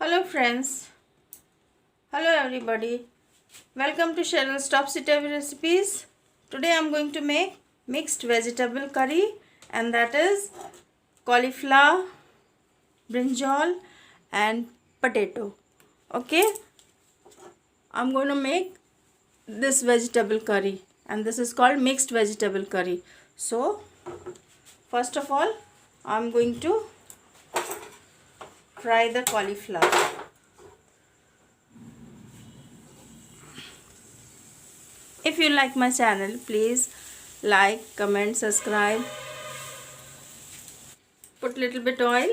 Hello friends, hello everybody, welcome to Cheryl's Topsy Turvy Recipes. Today I am going to make mixed vegetable curry, and that is cauliflower, brinjal and potato. Okay, I am going to make this vegetable curry, and this is called mixed vegetable curry. So first of all I am going to fry the cauliflower. If you like my channel, please like, comment, subscribe. Put little bit oil.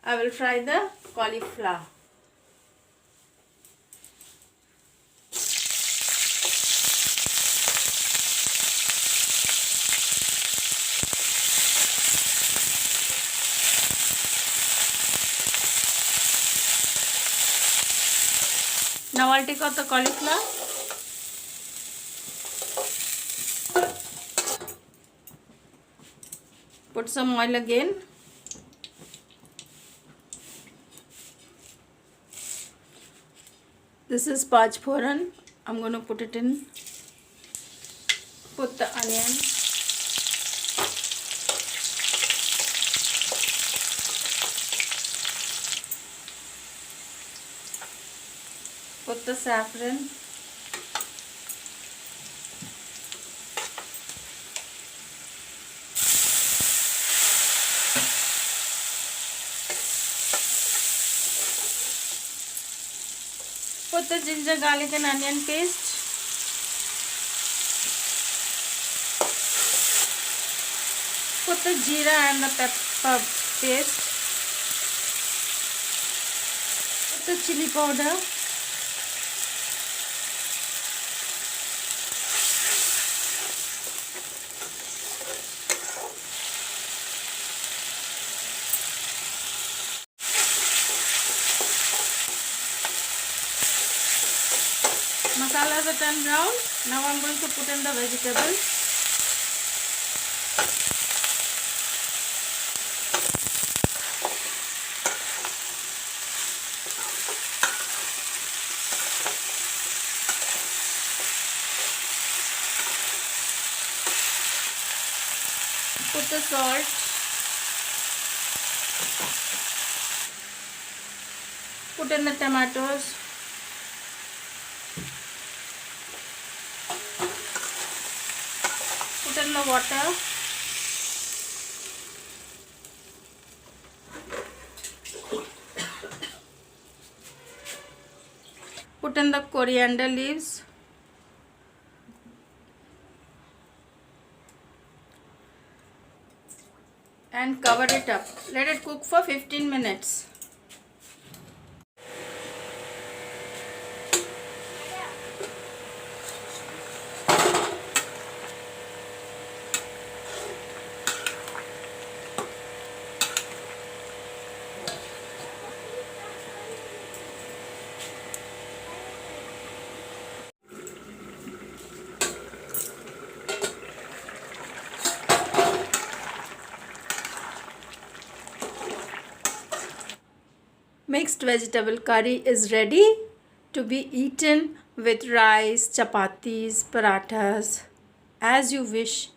I will fry the cauliflower. Now I'll take out the cauliflower. Put some oil again. This is Paj Phoran. I'm going to put it in. Put the onion. Put the saffron. Put the ginger, garlic and onion paste. Put the jeera and the pepper paste. Put the chili powder. Masalas are turned brown. Now I am going to put in the vegetables. Put the salt. Put in the tomatoes. Put in the water. Put in the coriander leaves. And cover it up. Let it cook for 15 minutes. Mixed vegetable curry is ready to be eaten with rice, chapatis, parathas, as you wish.